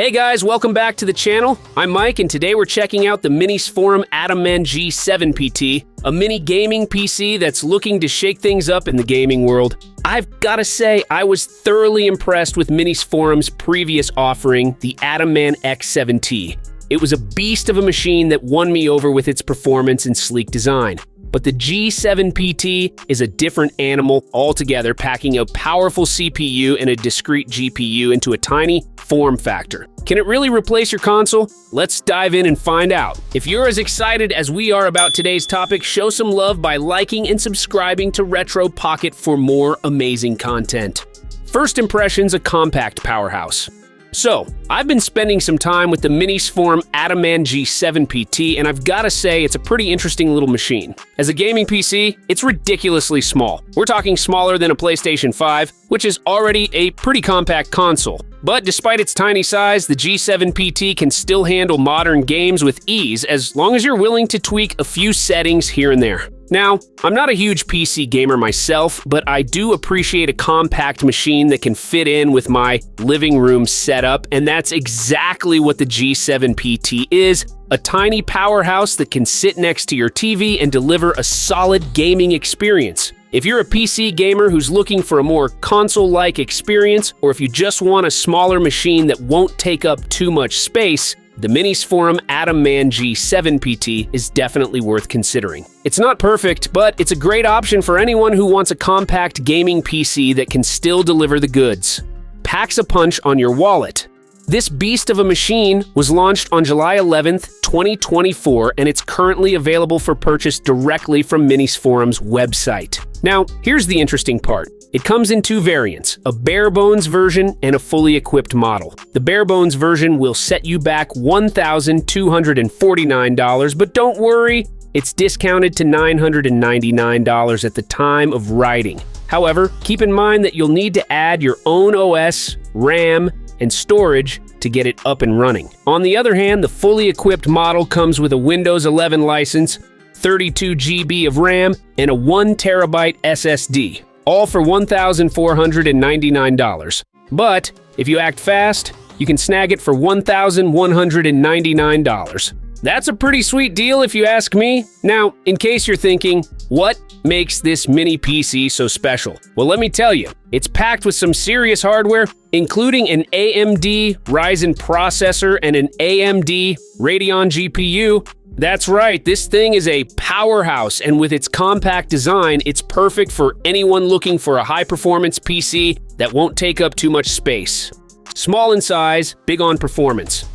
Hey guys, welcome back to the channel. I'm Mike, and today we're checking out the Minisforum Ataman G7 PT, a mini gaming PC that's looking to shake things up in the gaming world. I've gotta say, I was thoroughly impressed with Minisforum's previous offering, the Ataman X7T. It was a beast of a machine that won me over with its performance and sleek design. But the G7 PT is a different animal altogether, packing a powerful CPU and a discrete GPU into a tiny form factor. Can it really replace your console? Let's dive in and find out. If you're as excited as we are about today's topic, show some love by liking and subscribing to Retro Pocket for more amazing content. First impressions, a compact powerhouse. So, I've been spending some time with the Minisforum Ataman G7 PT, and I've gotta say it's a pretty interesting little machine. As a gaming PC, it's ridiculously small. We're talking smaller than a PlayStation 5, which is already a pretty compact console. But despite its tiny size, the G7 PT can still handle modern games with ease as long as you're willing to tweak a few settings here and there. Now, I'm not a huge PC gamer myself, but I do appreciate a compact machine that can fit in with my living room setup, and that's exactly what the G7 PT is, a tiny powerhouse that can sit next to your TV and deliver a solid gaming experience. If you're a PC gamer who's looking for a more console-like experience, or if you just want a smaller machine that won't take up too much space, the Minisforum Ataman G7 PT is definitely worth considering. It's not perfect, but it's a great option for anyone who wants a compact gaming PC that can still deliver the goods. Packs a punch on your wallet. This beast of a machine was launched on July 11th, 2024, and it's currently available for purchase directly from Minisforum's website. Now, here's the interesting part. It comes in two variants, a bare-bones version and a fully equipped model. The bare-bones version will set you back $1,249, but don't worry, it's discounted to $999 at the time of writing. However, keep in mind that you'll need to add your own OS, RAM, and storage to get it up and running. On the other hand, the fully equipped model comes with a Windows 11 license, 32 GB of RAM, and a 1 TB SSD, all for $1,499. But if you act fast, you can snag it for $1,199. That's a pretty sweet deal if you ask me. Now, in case you're thinking, what makes this mini PC so special? Well, let me tell you, it's packed with some serious hardware, including an AMD Ryzen processor and an AMD Radeon GPU. That's right, this thing is a powerhouse, and with its compact design, it's perfect for anyone looking for a high-performance PC that won't take up too much space. Small in size, big on performance.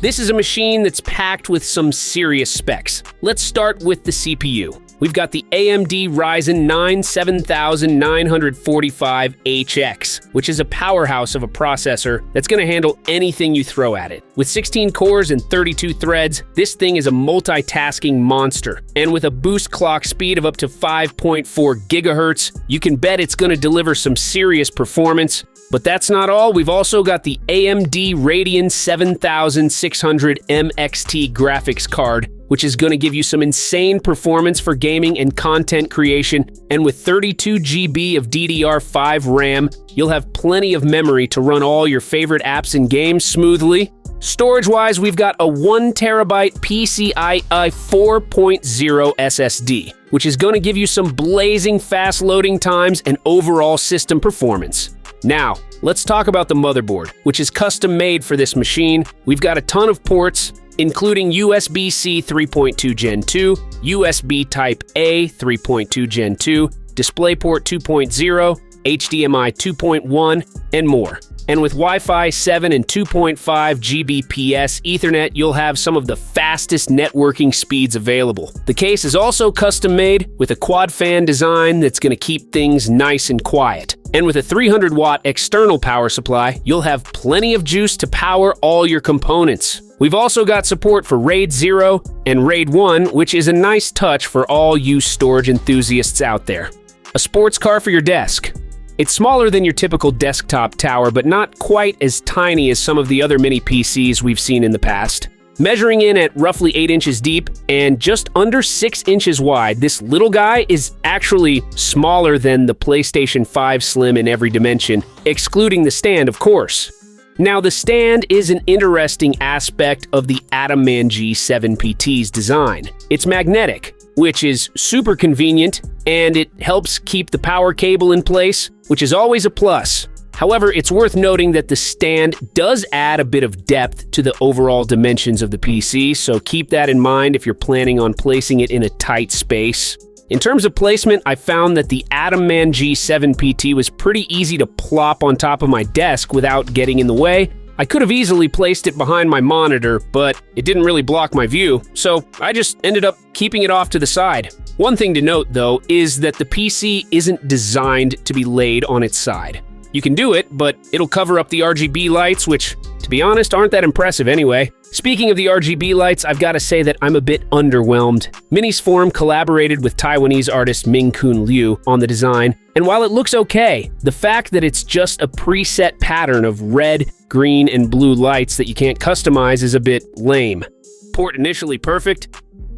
This is a machine that's packed with some serious specs. Let's start with the CPU. We've got the AMD Ryzen 9 7945HX, which is a powerhouse of a processor that's going to handle anything you throw at it. With 16 cores and 32 threads, this thing is a multitasking monster. And with a boost clock speed of up to 5.4 GHz, you can bet it's going to deliver some serious performance. But that's not all. We've also got the AMD Radeon 7600 MXT graphics card, which is going to give you some insane performance for gaming and content creation. And with 32 GB of DDR5 RAM, you'll have plenty of memory to run all your favorite apps and games smoothly. Storage-wise, we've got a 1 TB PCIe 4.0 SSD, which is going to give you some blazing fast loading times and overall system performance. Now, let's talk about the motherboard, which is custom made for this machine. We've got a ton of ports, including USB-C 3.2 Gen 2, USB Type-A 3.2 Gen 2, DisplayPort 2.0, HDMI 2.1, and more. And with Wi-Fi 7 and 2.5 Gbps Ethernet, you'll have some of the fastest networking speeds available. The case is also custom-made with a quad fan design that's going to keep things nice and quiet. And with a 300-watt external power supply, you'll have plenty of juice to power all your components. We've also got support for RAID 0 and RAID 1, which is a nice touch for all you storage enthusiasts out there. A sports car for your desk. It's smaller than your typical desktop tower, but not quite as tiny as some of the other mini PCs we've seen in the past. Measuring in at roughly 8 inches deep and just under 6 inches wide, this little guy is actually smaller than the PlayStation 5 Slim in every dimension, excluding the stand, of course. Now, the stand is an interesting aspect of the Adaman G7PT's design. It's magnetic, which is super convenient, and it helps keep the power cable in place, which is always a plus. However, it's worth noting that the stand does add a bit of depth to the overall dimensions of the PC, so keep that in mind if you're planning on placing it in a tight space. In terms of placement, I found that the Adaman G7PT was pretty easy to plop on top of my desk without getting in the way. I could have easily placed it behind my monitor, but it didn't really block my view, so I just ended up keeping it off to the side. One thing to note, though, is that the PC isn't designed to be laid on its side. You can do it, but it'll cover up the RGB lights, which, to be honest, aren't that impressive anyway. Speaking of the RGB lights, I've got to say that I'm a bit underwhelmed. Minisforum collaborated with Taiwanese artist Ming-Kun Liu on the design, and while it looks okay, the fact that it's just a preset pattern of red, green, and blue lights that you can't customize is a bit lame. Port initially perfect.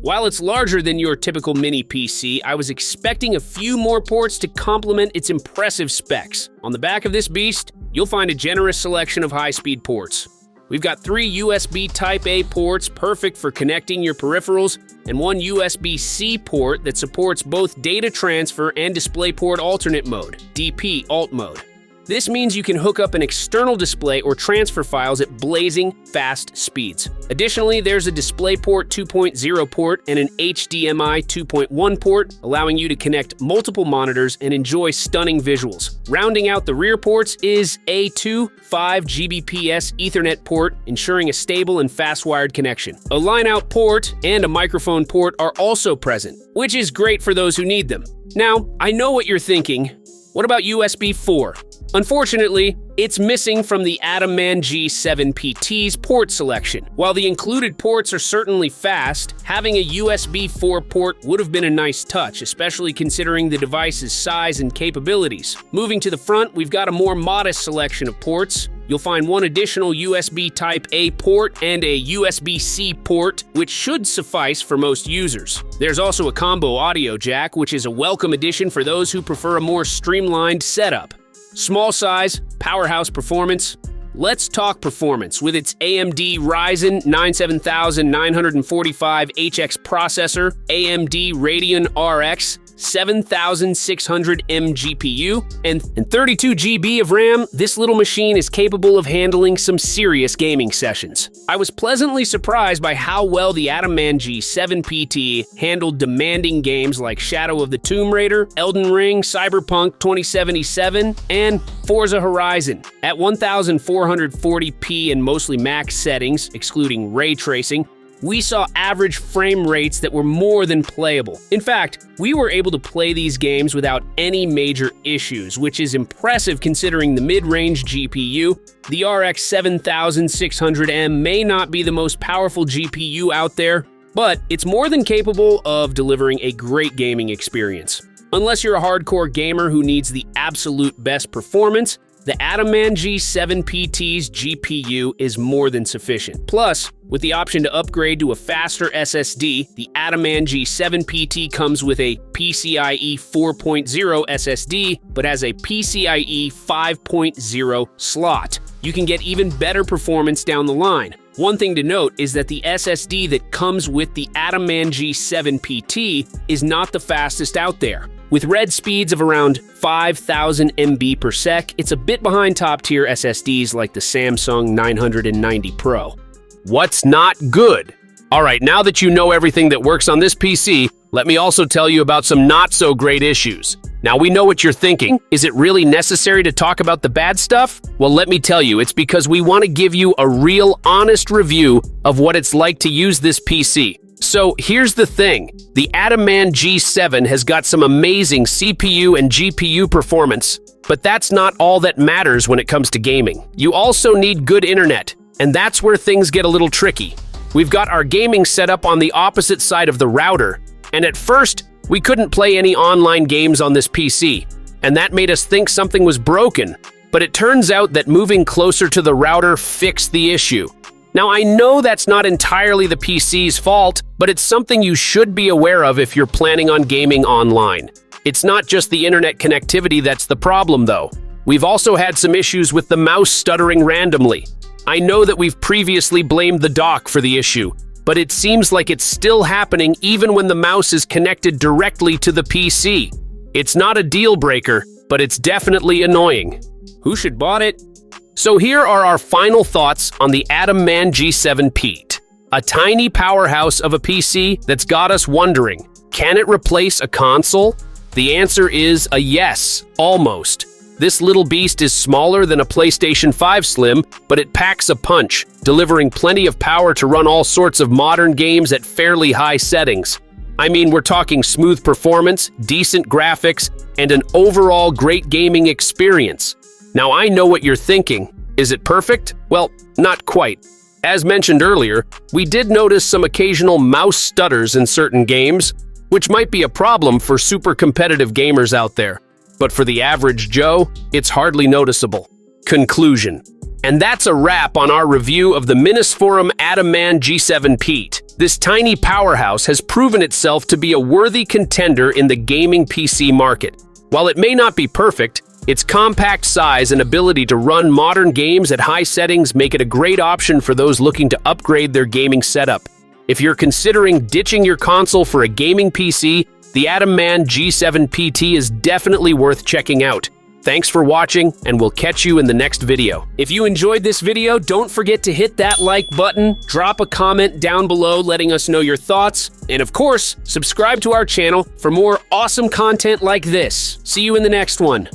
While it's larger than your typical mini PC, I was expecting a few more ports to complement its impressive specs. On the back of this beast, you'll find a generous selection of high-speed ports. We've got 3 USB Type-A ports perfect for connecting your peripherals, and 1 USB-C port that supports both data transfer and DisplayPort alternate mode, DP alt mode. This means you can hook up an external display or transfer files at blazing fast speeds. Additionally, there's a DisplayPort 2.0 port and an HDMI 2.1 port, allowing you to connect multiple monitors and enjoy stunning visuals. Rounding out the rear ports is a 5 Gbps Ethernet port, ensuring a stable and fast-wired connection. A line-out port and a microphone port are also present, which is great for those who need them. Now, I know what you're thinking. What about USB 4? Unfortunately, it's missing from the Adaman G7PT's port selection. While the included ports are certainly fast, having a USB 4 port would have been a nice touch, especially considering the device's size and capabilities. Moving to the front, we've got a more modest selection of ports. You'll find 1 additional USB Type-A port and a USB-C port, which should suffice for most users. There's also a combo audio jack, which is a welcome addition for those who prefer a more streamlined setup. Small size, powerhouse performance. Let's talk performance. With its AMD Ryzen 9745HX processor, AMD Radeon RX 7600M GPU, and 32 GB of RAM, this little machine is capable of handling some serious gaming sessions. I was pleasantly surprised by how well the Adaman G7PT handled demanding games like Shadow of the Tomb Raider, Elden Ring, Cyberpunk 2077, and Forza Horizon. At 1440p and mostly max settings, excluding ray tracing, we saw average frame rates that were more than playable. In fact, we were able to play these games without any major issues, which is impressive considering the mid-range GPU. The RX 7600M may not be the most powerful GPU out there, but it's more than capable of delivering a great gaming experience. Unless you're a hardcore gamer who needs the absolute best performance, the Adaman G7PT's GPU is more than sufficient. Plus, with the option to upgrade to a faster SSD, the Adaman G7PT comes with a PCIe 4.0 SSD, but has a PCIe 5.0 slot. You can get even better performance down the line. One thing to note is that the SSD that comes with the Adaman G7PT is not the fastest out there. With read speeds of around 5,000 MB per sec, it's a bit behind top-tier SSDs like the Samsung 990 Pro. What's not good? Alright, now that you know everything that works on this PC, let me also tell you about some not-so-great issues. Now, we know what you're thinking. Is it really necessary to talk about the bad stuff? Well, let me tell you, it's because we want to give you a real, honest review of what it's like to use this PC. So here's the thing, the Adaman G7 has got some amazing CPU and GPU performance, but that's not all that matters when it comes to gaming. You also need good internet, and that's where things get a little tricky. We've got our gaming setup on the opposite side of the router, and at first, we couldn't play any online games on this PC, and that made us think something was broken, but it turns out that moving closer to the router fixed the issue. Now, I know that's not entirely the PC's fault, but it's something you should be aware of if you're planning on gaming online. It's not just the internet connectivity that's the problem, though. We've also had some issues with the mouse stuttering randomly. I know that we've previously blamed the dock for the issue, but it seems like it's still happening even when the mouse is connected directly to the PC. It's not a deal breaker, but it's definitely annoying. Who should bought it? So here are our final thoughts on the AtomMan G7 Pete. A tiny powerhouse of a PC that's got us wondering, can it replace a console? The answer is a yes, almost. This little beast is smaller than a PlayStation 5 Slim, but it packs a punch, delivering plenty of power to run all sorts of modern games at fairly high settings. I mean, we're talking smooth performance, decent graphics, and an overall great gaming experience. Now, I know what you're thinking. Is it perfect? Well, not quite. As mentioned earlier, we did notice some occasional mouse stutters in certain games, which might be a problem for super competitive gamers out there. But for the average Joe, it's hardly noticeable. Conclusion. And that's a wrap on our review of the Minisforum AtomMan G7 Pete. This tiny powerhouse has proven itself to be a worthy contender in the gaming PC market. While it may not be perfect, its compact size and ability to run modern games at high settings make it a great option for those looking to upgrade their gaming setup. If you're considering ditching your console for a gaming PC, the AtomMan G7 PT is definitely worth checking out. Thanks for watching, and we'll catch you in the next video. If you enjoyed this video, don't forget to hit that like button, drop a comment down below letting us know your thoughts, and of course, subscribe to our channel for more awesome content like this. See you in the next one.